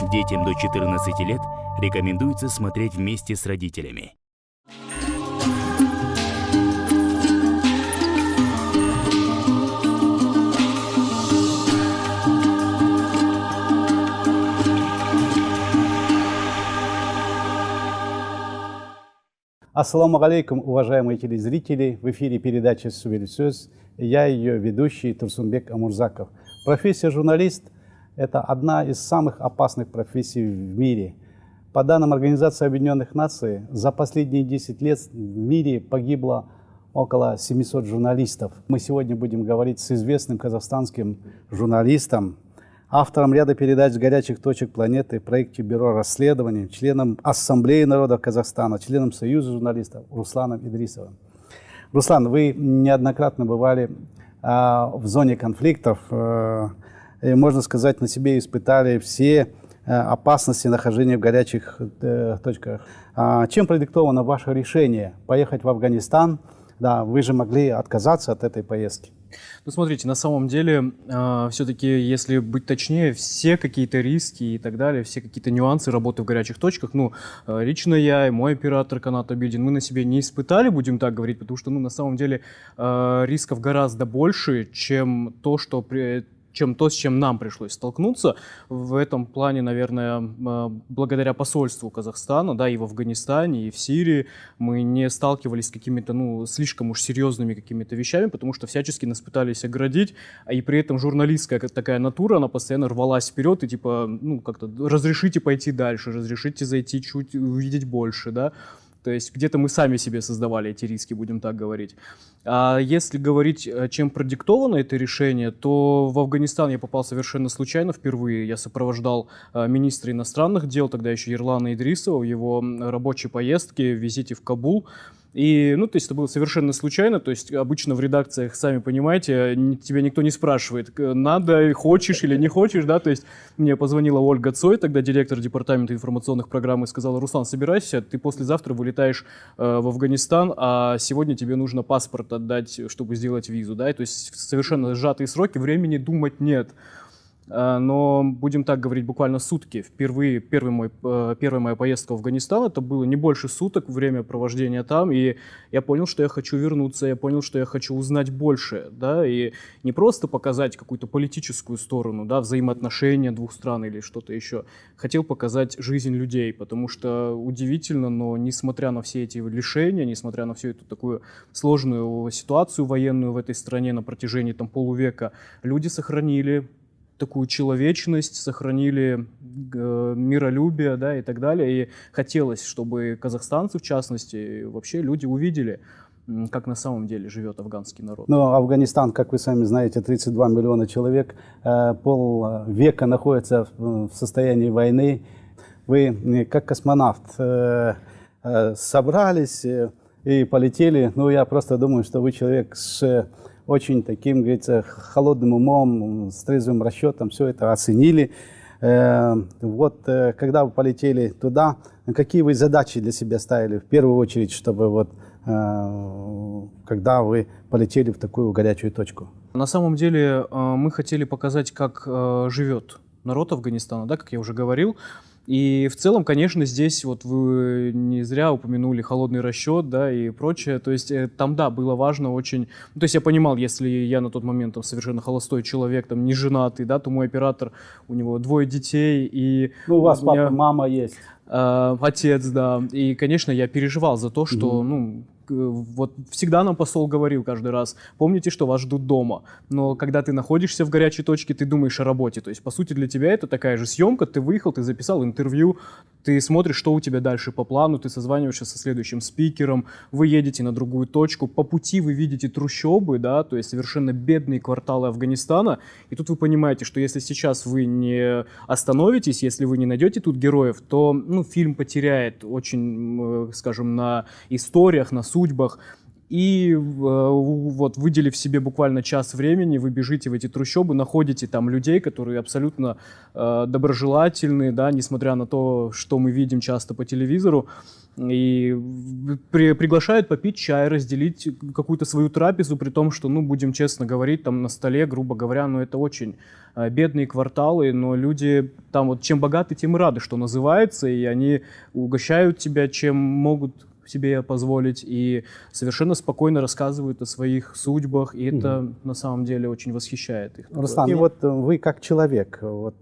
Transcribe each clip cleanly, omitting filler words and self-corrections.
Детям до 14 лет рекомендуется смотреть вместе с родителями. Ассаламу алейкум, уважаемые телезрители! В эфире передача «Сөз». Я ее ведущий Турсунбек Амурзаков. Профессия журналист – это одна из самых опасных профессий в мире. По данным Организации Объединенных Наций, за последние 10 лет в мире погибло около 700 журналистов. Мы сегодня будем говорить с известным казахстанским журналистом, автором ряда передач с горячих точек планеты, в проекте Бюро расследований, членом Ассамблеи народов Казахстана, членом Союза журналистов Русланом Идрисовым. Руслан, вы неоднократно бывали в зоне конфликтов, и, можно сказать, на себе испытали все опасности нахождения в горячих точках. Чем продиктовано ваше решение поехать в Афганистан? Да, вы же могли отказаться от этой поездки. Ну, смотрите, на самом деле, все-таки, если быть точнее, все какие-то риски и так далее, все какие-то нюансы работы в горячих точках, лично я и мой оператор Канат Абидин, мы на себе не испытали, будем так говорить, потому что, на самом деле, рисков гораздо больше, чем то, с чем нам пришлось столкнуться. В этом плане, наверное, благодаря посольству Казахстана, да, и в Афганистане, и в Сирии мы не сталкивались с какими-то, слишком уж серьезными какими-то вещами, потому что всячески нас пытались оградить, и при этом журналистская такая натура, она постоянно рвалась вперед и как-то разрешите пойти дальше, разрешите зайти чуть, увидеть больше, да. То есть где-то мы сами себе создавали эти риски, будем так говорить. А если говорить, чем продиктовано это решение, то в Афганистан я попал совершенно случайно впервые. Я сопровождал министра иностранных дел, тогда еще Ерлана Идрисова, в его рабочей поездке, в визите в Кабул. И, то есть это было совершенно случайно, то есть обычно в редакциях, сами понимаете, тебя никто не спрашивает, надо, хочешь или не хочешь, да, то есть мне позвонила Ольга Цой, тогда директор департамента информационных программ, и сказала: Руслан, собирайся, ты послезавтра вылетаешь в Афганистан, а сегодня тебе нужно паспорт отдать, чтобы сделать визу, да, то есть совершенно сжатые сроки, времени думать нет. Но, будем так говорить, буквально сутки. Первая моя поездка в Афганистан, это было не больше суток, время провождения там, и я понял, что я хочу вернуться, я понял, что я хочу узнать больше, да, и не просто показать какую-то политическую сторону, да, взаимоотношения двух стран или что-то еще. Хотел показать жизнь людей, потому что удивительно, но несмотря на все эти лишения, несмотря на всю эту такую сложную ситуацию военную в этой стране на протяжении полувека, люди сохранили такую человечность, сохранили миролюбие, да, и так далее. И хотелось, чтобы казахстанцы, в частности, вообще люди увидели, как на самом деле живет афганский народ. Афганистан, как вы сами знаете, 32 миллиона человек, полвека находится в состоянии войны. Вы, как космонавт, собрались и полетели. Я просто думаю, что вы человек с очень таким, говорится, холодным умом, с трезвым расчетом, все это оценили. Когда вы полетели туда, какие вы задачи для себя ставили в первую очередь, чтобы когда вы полетели в такую горячую точку? На самом деле мы хотели показать, как живет народ Афганистана, да, как я уже говорил. И в целом, конечно, здесь вы не зря упомянули холодный расчет, да, и прочее. То есть там, да, было важно очень... То есть я понимал, если я на тот момент совершенно холостой человек, не женатый, да, то мой оператор, у него 2 детей, и... У вас папа, мама есть. Отец, да. И, конечно, я переживал за то, что, всегда нам посол говорил каждый раз: помните, что вас ждут дома. Но когда ты находишься в горячей точке, ты думаешь о работе. То есть, по сути, для тебя это такая же съемка. Ты выехал, ты записал интервью, ты смотришь, что у тебя дальше по плану, ты созваниваешься со следующим спикером, вы едете на другую точку, по пути вы видите трущобы, да, то есть совершенно бедные кварталы Афганистана. И тут вы понимаете, что если сейчас вы не остановитесь, если вы не найдете тут героев, то фильм потеряет очень, скажем, на историях, на судьбах. и вот выделив себе буквально час времени, вы бежите в эти трущобы, находите там людей, которые абсолютно доброжелательны, да, несмотря на то, что мы видим часто по телевизору, и приглашают попить чай, разделить какую-то свою трапезу, при том, что, ну, будем честно говорить, там на столе, грубо говоря, ну, это очень бедные кварталы, но люди там вот чем богаты, тем и рады, что называется, и они угощают тебя, чем могут себе позволить, и совершенно спокойно рассказывают о своих судьбах, и это на самом деле очень восхищает их. Руслан, и вот вы как человек, вот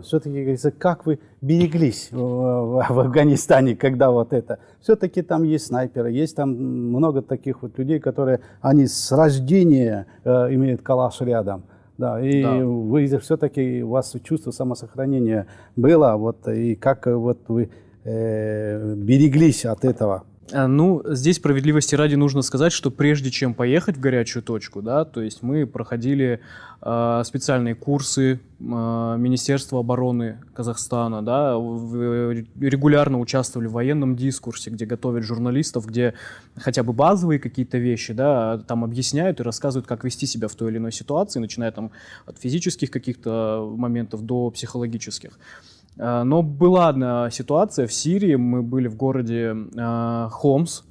все-таки, говорится, как вы береглись в Афганистане, когда вот это... Все-таки там есть снайперы, есть там много таких вот людей, которые, они с рождения имеют калаш рядом. Да, и да. Вы все-таки, у вас чувство самосохранения было, вот, и как вот вы береглись от этого? Ну, здесь справедливости ради нужно сказать, что прежде чем поехать в горячую точку, да, то есть мы проходили специальные курсы Министерства обороны Казахстана, да, регулярно участвовали в военном дискурсе, где готовят журналистов, где хотя бы базовые какие-то вещи, да, там объясняют и рассказывают, как вести себя в той или иной ситуации, начиная там от физических каких-то моментов до психологических. Но была одна ситуация в Сирии, мы были в городе Хомс,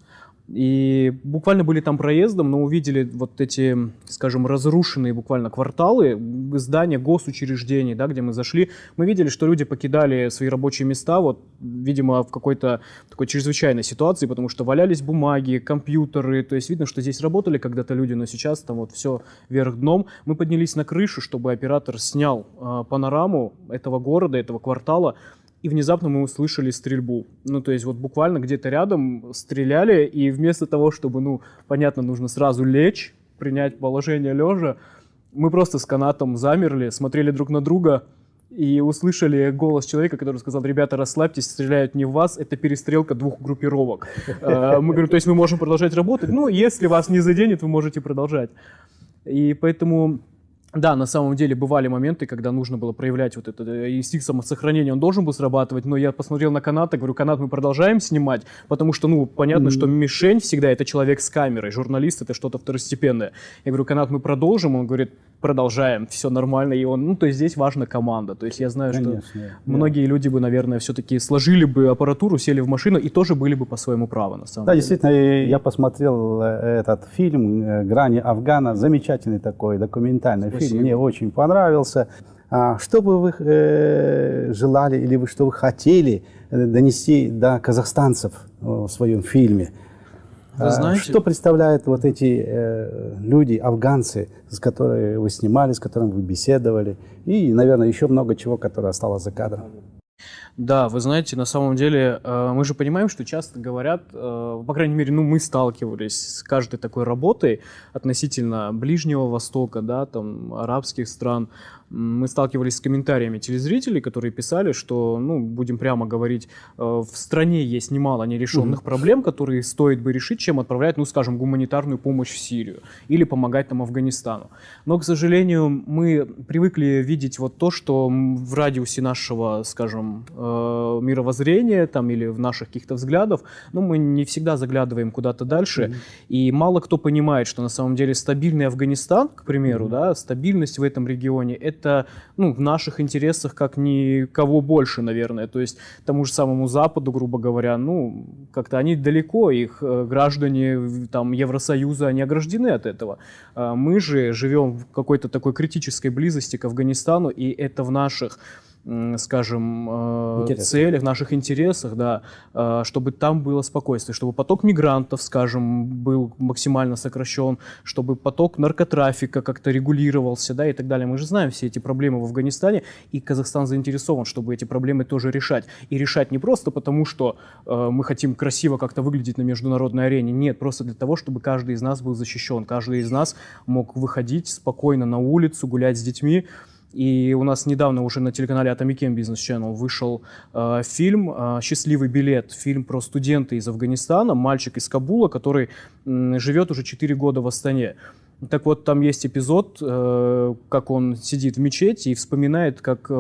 и буквально были там проездом, но увидели вот эти, скажем, разрушенные буквально кварталы, здания госучреждений, да, где мы зашли. Мы видели, что люди покидали свои рабочие места, вот, видимо, в какой-то такой чрезвычайной ситуации, потому что валялись бумаги, компьютеры, то есть видно, что здесь работали когда-то люди, но сейчас там вот все вверх дном. Мы поднялись на крышу, чтобы оператор снял панораму этого города, этого квартала, и внезапно мы услышали стрельбу. Ну, то есть вот буквально где-то рядом стреляли, и вместо того, чтобы, ну, понятно, нужно сразу лечь, принять положение лежа, мы просто с канатом замерли, смотрели друг на друга и услышали голос человека, который сказал: ребята, расслабьтесь, стреляют не в вас, это перестрелка двух группировок. Мы говорим, то есть мы можем продолжать работать? Ну, если вас не заденет, вы можете продолжать. И поэтому... Да, на самом деле бывали моменты, когда нужно было проявлять вот этот инстинкт самосохранения, он должен был срабатывать, но я посмотрел на канат и говорю, канат мы продолжаем снимать, потому что, ну, понятно, что мишень всегда это человек с камерой, журналист это что-то второстепенное. Я говорю, канат мы продолжим, он говорит, продолжаем, все нормально, и он, ну, то есть здесь важна команда, то есть я знаю, конечно, что многие люди бы, наверное, все-таки сложили бы аппаратуру, сели в машину и тоже были бы по своему праву, на самом деле. Да, действительно, я посмотрел этот фильм «Грани Афгана», замечательный такой документальный фильм, мне очень понравился. Что бы вы желали или что вы хотели донести до казахстанцев в своем фильме? Вы знаете, что представляют вот эти люди, афганцы, с которыми вы снимали, с которыми вы беседовали, и, наверное, еще много чего, которое осталось за кадром? Да, вы знаете, на самом деле, мы же понимаем, что часто говорят, по крайней мере, ну, мы сталкивались с каждой такой работой относительно Ближнего Востока, да, там, арабских стран. Мы сталкивались с комментариями телезрителей, которые писали, что, ну, будем прямо говорить, в стране есть немало нерешенных проблем, которые стоит бы решить, чем отправлять, ну, скажем, гуманитарную помощь в Сирию или помогать там Афганистану. Но, к сожалению, мы привыкли видеть вот то, что в радиусе нашего, скажем, мировоззрения там, или в наших каких-то взглядов, ну, мы не всегда заглядываем куда-то дальше, и мало кто понимает, что на самом деле стабильный Афганистан, к примеру, да, стабильность в этом регионе, это, ну, в наших интересах как никого больше, наверное, то есть тому же самому Западу, грубо говоря, ну, как-то они далеко, их граждане там Евросоюза, они ограждены от этого. Мы же живем в какой-то такой критической близости к Афганистану, и это в наших, скажем, целях, наших интересах, да, чтобы там было спокойствие, чтобы поток мигрантов, скажем, был максимально сокращен, чтобы поток наркотрафика как-то регулировался, да, и так далее. Мы же знаем все эти проблемы в Афганистане, и Казахстан заинтересован, чтобы эти проблемы тоже решать. И решать не просто потому, что мы хотим красиво как-то выглядеть на международной арене, нет, просто для того, чтобы каждый из нас был защищен, каждый из нас мог выходить спокойно на улицу, гулять с детьми. И у нас недавно уже на телеканале Атамекен Business Channel вышел фильм «Счастливый билет», фильм про студента из Афганистана, мальчик из Кабула, который живет уже 4 года в Астане. Так вот, там есть эпизод, как он сидит в мечети и вспоминает, как,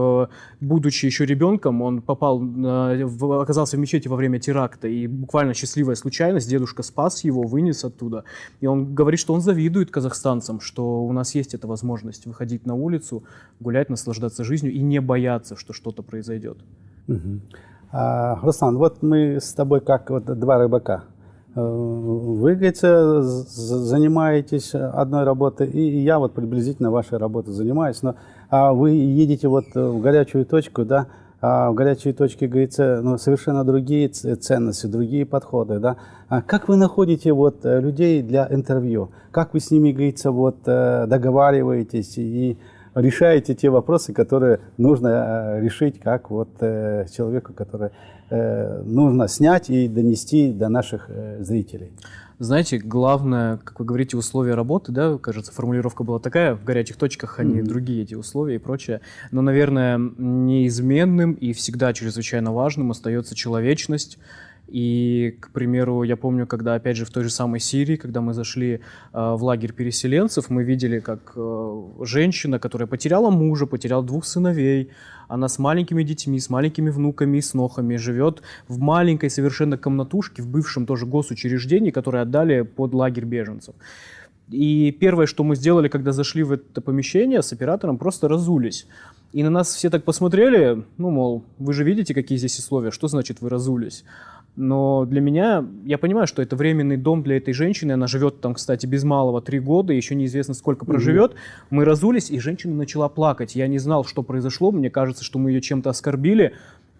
будучи еще ребенком, он оказался в мечети во время теракта, и буквально счастливая случайность, дедушка спас его, вынес оттуда. И он говорит, что он завидует казахстанцам, что у нас есть эта возможность выходить на улицу, гулять, наслаждаться жизнью и не бояться, что что-то произойдет. Руслан, вот мы с тобой как вот два рыбака. Вы, говорится, занимаетесь одной работой, и я вот приблизительно вашей работой занимаюсь, но вы едете вот в горячую точку, да, в горячей точке, говорится, ну, совершенно другие ценности, другие подходы, да. Как вы находите вот людей для интервью? Как вы с ними, говорится, вот договариваетесь и решаете те вопросы, которые нужно решить, как вот человеку, который нужно снять и донести до наших зрителей? Знаете, главное, как вы говорите, условия работы, да, кажется, формулировка была такая, в горячих точках, они другие эти условия и прочее. Но, наверное, неизменным и всегда чрезвычайно важным остается человечность. И, к примеру, я помню, когда, опять же, в той же самой Сирии, когда мы зашли в лагерь переселенцев, мы видели, как женщина, которая потеряла мужа, потеряла 2 сыновей, она с маленькими детьми, с маленькими внуками и снохами живет в маленькой совершенно комнатушке в бывшем тоже госучреждении, которое отдали под лагерь беженцев. И первое, что мы сделали, когда зашли в это помещение с оператором, просто разулись. И на нас все так посмотрели, ну, мол, вы же видите, какие здесь условия, что значит вы разулись? Но для меня, я понимаю, что это временный дом для этой женщины, она живет там, кстати, без малого 3 года, еще неизвестно, сколько проживет. Мы разулись, и женщина начала плакать. Я не знал, что произошло, мне кажется, что мы ее чем-то оскорбили.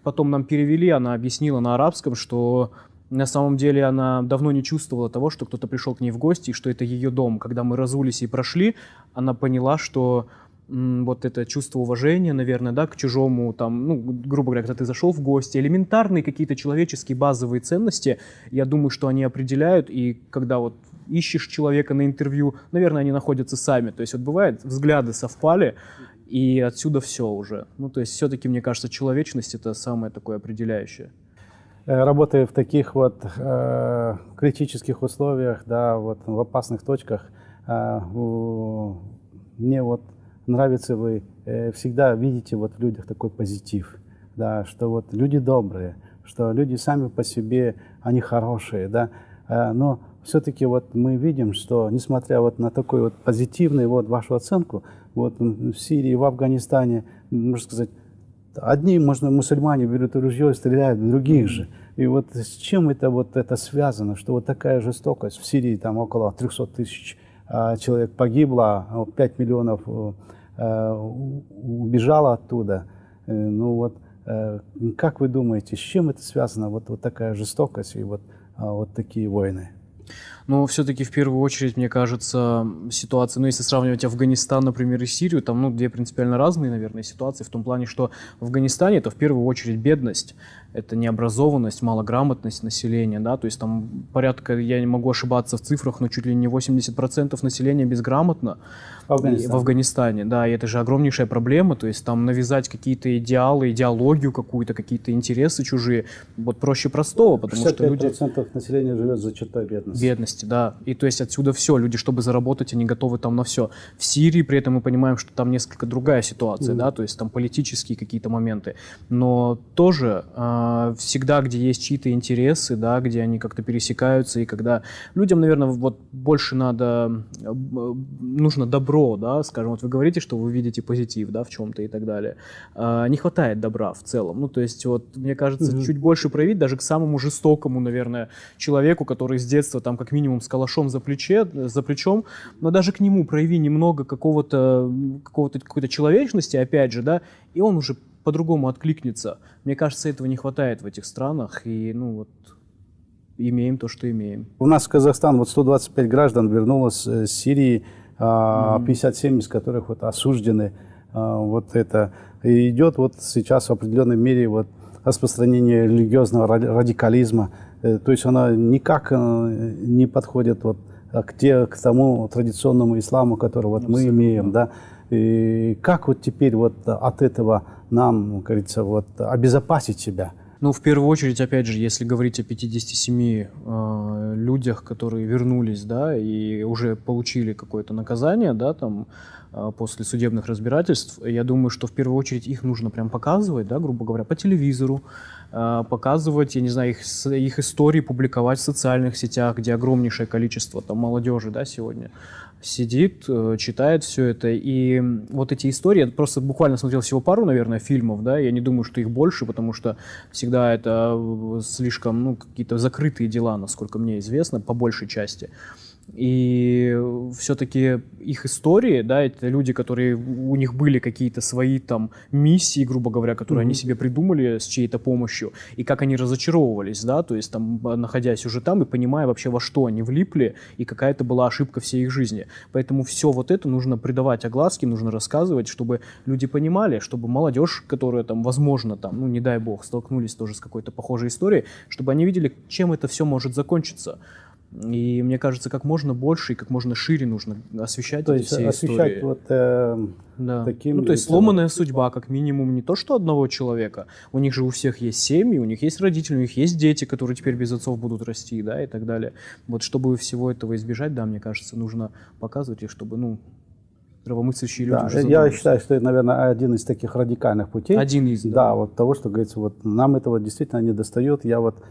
Потом нам перевели, она объяснила на арабском, что на самом деле она давно не чувствовала того, что кто-то пришел к ней в гости, и что это ее дом. Когда мы разулись и прошли, она поняла, что вот это чувство уважения, наверное, да, к чужому, там, ну, грубо говоря, когда ты зашел в гости, элементарные какие-то человеческие базовые ценности, я думаю, что они определяют, и когда вот ищешь человека на интервью, наверное, они находятся сами, то есть вот бывает, взгляды совпали, и отсюда все уже. Ну, то есть все-таки, мне кажется, человечность — это самое такое определяющее. Работая в таких вот критических условиях, да, вот в опасных точках, мне вот нравится, вы всегда видите вот в людях такой позитив, да, что вот люди добрые, что люди сами по себе, они хорошие, да, но все-таки вот мы видим, что несмотря вот на такой вот позитивный вот вашу оценку, вот в Сирии, в Афганистане, можно сказать, одни, можно, мусульмане берут ружье и стреляют в других же. И вот с чем это связано, что вот такая жестокость в Сирии, там около 300 тысяч человек погибло, 5 миллионов убежало оттуда. Ну вот, как вы думаете, с чем это связано, вот такая жестокость и вот такие войны? Но все-таки в первую очередь, мне кажется, ситуация, ну если сравнивать Афганистан, например, и Сирию, там, ну, 2 принципиально разные, наверное, ситуации, в том плане, что в Афганистане это в первую очередь бедность, это необразованность, малограмотность населения, да, то есть там порядка, я не могу ошибаться в цифрах, но чуть ли не 80% населения безграмотно в Афганистане, да, и это же огромнейшая проблема, то есть там навязать какие-то идеалы, идеологию какую-то, какие-то интересы чужие, вот проще простого, потому что люди... 65% населения живет за чертой бедности. Бедности, да, и то есть отсюда все, люди, чтобы заработать, они готовы там на все. В Сирии при этом мы понимаем, что там несколько другая ситуация, да, то есть там политические какие-то моменты, но тоже всегда, где есть чьи-то интересы, да, где они как-то пересекаются, и когда людям, наверное, вот больше нужно добро, да, скажем, вот вы говорите, что вы видите позитив, да, в чем-то и так далее. Не хватает добра в целом, ну, то есть вот, мне кажется, чуть больше проявить даже к самому жестокому, наверное, человеку, который с детства там как минимум с калашом за плечом, но даже к нему прояви немного какой-то человечности, опять же, да, и он уже по-другому откликнется. Мне кажется, этого не хватает в этих странах, и, ну, вот, имеем то, что имеем. У нас в Казахстан вот 125 граждан вернулось с Сирии, 57 из которых вот осуждены. Вот это. И идет вот сейчас в определенной мере вот распространение религиозного радикализма. То есть она никак не подходит вот к тому традиционному исламу, который вот мы имеем, да. И как вот теперь вот от этого нам, как говорится, вот обезопасить себя? Ну, в первую очередь, опять же, если говорить о 57 людях, которые вернулись, да, и уже получили какое-то наказание, да, там, после судебных разбирательств, я думаю, что в первую очередь их нужно прям показывать, да, грубо говоря, по телевизору, показывать, я не знаю, их истории публиковать в социальных сетях, где огромнейшее количество там молодежи, да, сегодня сидит, читает все это. И вот эти истории, я просто буквально смотрел всего пару, наверное, фильмов, да, я не думаю, что их больше, потому что всегда это слишком, ну, какие-то закрытые дела, насколько мне известно, по большей части. И все-таки их истории, да, это люди, которые, у них были какие-то свои там миссии, грубо говоря, которые они себе придумали с чьей-то помощью, и как они разочаровывались, да, то есть там, находясь уже там и понимая вообще, во что они влипли, и какая это была ошибка всей их жизни. Поэтому все вот это нужно придавать огласке, нужно рассказывать, чтобы люди понимали, чтобы молодежь, которая там, возможно, там, ну, не дай бог, столкнулись тоже с какой-то похожей историей, чтобы они видели, чем это все может закончиться. И мне кажется, как можно больше и как можно шире нужно освещать То эти есть все освещать истории. вот Да. таким... Ну, то есть сломанная судьба, как минимум, не то что одного человека. У них же у всех есть семьи, у них есть родители, у них есть дети, которые теперь без отцов будут расти, да, и так далее. Вот чтобы всего этого избежать, да, мне кажется, нужно показывать, и чтобы, ну, здравомыслящие люди Да, уже я задумались. считаю, что это, наверное, один из таких радикальных путей. Один из, Да, да. вот того, что говорится, вот нам этого действительно не достает. Я вот,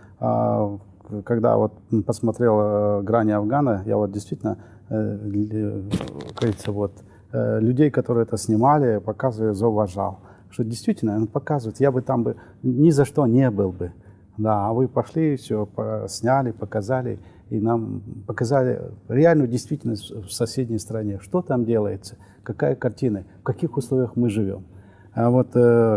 когда вот посмотрел «Грани Афгана», я вот действительно, говорится, вот, людей, которые это снимали, показывая, зауважал. Что действительно, он показывает, я бы там бы ни за что не был бы. Да, а вы пошли, все сняли, показали, и нам показали реальную действительность в соседней стране. Что там делается, какая картина, в каких условиях мы живем. А вот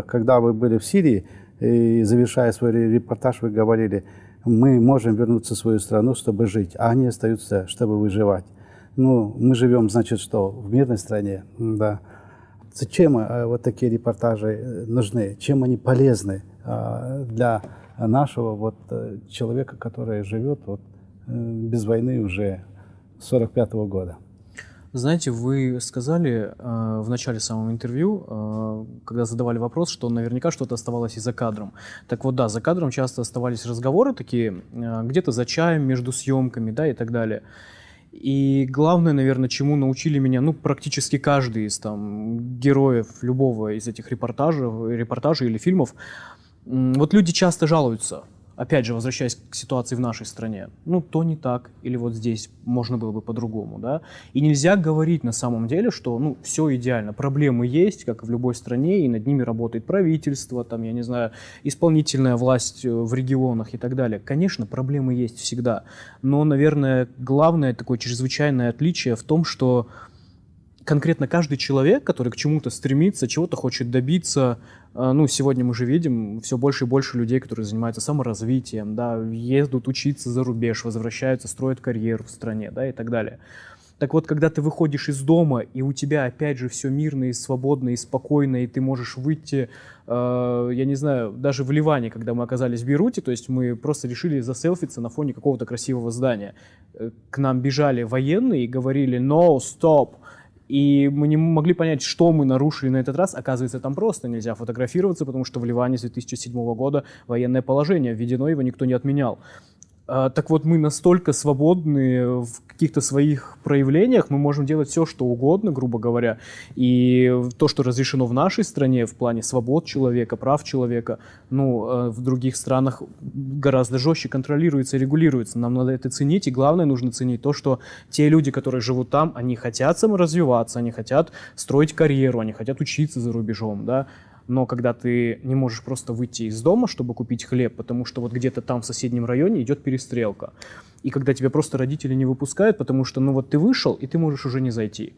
когда вы были в Сирии, и завершая свой репортаж, вы говорили, мы можем вернуться в свою страну, чтобы жить, а они остаются, чтобы выживать. Ну, мы живем, значит, что, в мирной стране, да. Зачем вот такие репортажи нужны? Чем они полезны для нашего вот человека, который живет вот без войны уже с 1945 года? Знаете, вы сказали в начале самого интервью, когда задавали вопрос, что наверняка что-то оставалось и за кадром. Так вот, да, за кадром часто оставались разговоры такие, где-то за чаем между съемками, да, и так далее. И главное, наверное, чему научили меня, ну, практически каждый из там героев любого из этих репортажей или фильмов, вот люди часто жалуются. Опять же, возвращаясь к ситуации в нашей стране, ну, то не так, или вот здесь можно было бы по-другому, да. И нельзя говорить на самом деле, что, ну, все идеально. Проблемы есть, как и в любой стране, и над ними работает правительство, там, я не знаю, исполнительная власть в регионах и так далее. Конечно, проблемы есть всегда, но, наверное, главное такое чрезвычайное отличие в том, что конкретно каждый человек, который к чему-то стремится, чего-то хочет добиться, ну, сегодня мы же видим все больше и больше людей, которые занимаются саморазвитием, да, едут учиться за рубеж, возвращаются, строят карьеру в стране, да, и так далее. Так вот, когда ты выходишь из дома, и у тебя опять же все мирно и свободно и спокойно, и ты можешь выйти, я не знаю, даже в Ливане, когда мы оказались в Бейруте, то есть мы просто решили заселфиться на фоне какого-то красивого здания. К нам бежали военные и говорили «no, stop». И мы не могли понять, что мы нарушили на этот раз. Оказывается, там просто нельзя фотографироваться, потому что в Ливане с 2007 года военное положение введено, его никто не отменял. Так вот, мы настолько свободны в каких-то своих проявлениях, мы можем делать все, что угодно, грубо говоря. И то, что разрешено в нашей стране в плане свобод человека, прав человека, ну, в других странах гораздо жестче контролируется и регулируется. Нам надо это ценить, и главное, нужно ценить то, что те люди, которые живут там, они хотят саморазвиваться, они хотят строить карьеру, они хотят учиться за рубежом, да. Но когда ты не можешь просто выйти из дома, чтобы купить хлеб, потому что вот где-то там в соседнем районе идет перестрелка, и когда тебя просто родители не выпускают, потому что, ну вот ты вышел, и ты можешь уже не зайти.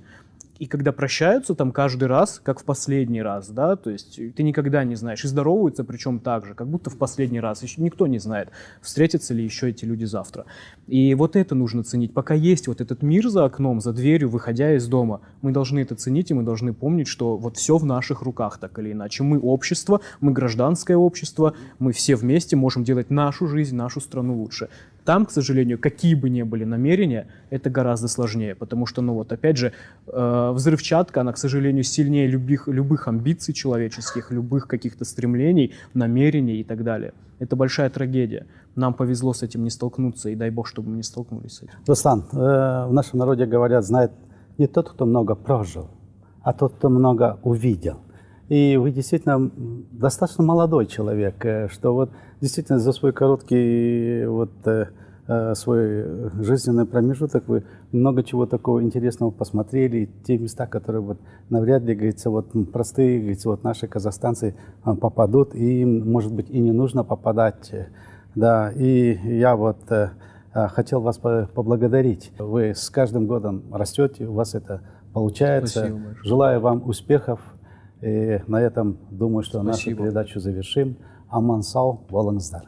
И когда прощаются там каждый раз, как в последний раз, да, то есть ты никогда не знаешь, и здороваются причем так же, как будто в последний раз, еще никто не знает, встретятся ли еще эти люди завтра. И вот это нужно ценить. Пока есть вот этот мир за окном, за дверью, выходя из дома, мы должны это ценить, и мы должны помнить, что вот все в наших руках, так или иначе. Мы общество, мы гражданское общество, мы все вместе можем делать нашу жизнь, нашу страну лучше. Там, к сожалению, какие бы ни были намерения, это гораздо сложнее, потому что, ну вот, опять же, взрывчатка, она, к сожалению, сильнее любых амбиций человеческих, любых каких-то стремлений, намерений и так далее. Это большая трагедия. Нам повезло с этим не столкнуться, и дай бог, чтобы мы не столкнулись с этим. Руслан, в нашем народе говорят, знает не тот, кто много прожил, а тот, кто много увидел. И вы действительно достаточно молодой человек, что вот действительно за свой короткий вот свой жизненный промежуток вы много чего такого интересного посмотрели, те места, которые вот навряд ли, говорится, вот простые, говорится, вот наши казахстанцы попадут, и им, может быть, и не нужно попадать, да, и я вот хотел вас поблагодарить. Вы с каждым годом растете, у вас это получается. Спасибо большое. Желаю вам успехов. И на этом думаю, что Спасибо. нашу передачу завершим. Аман сау, болыңыздар.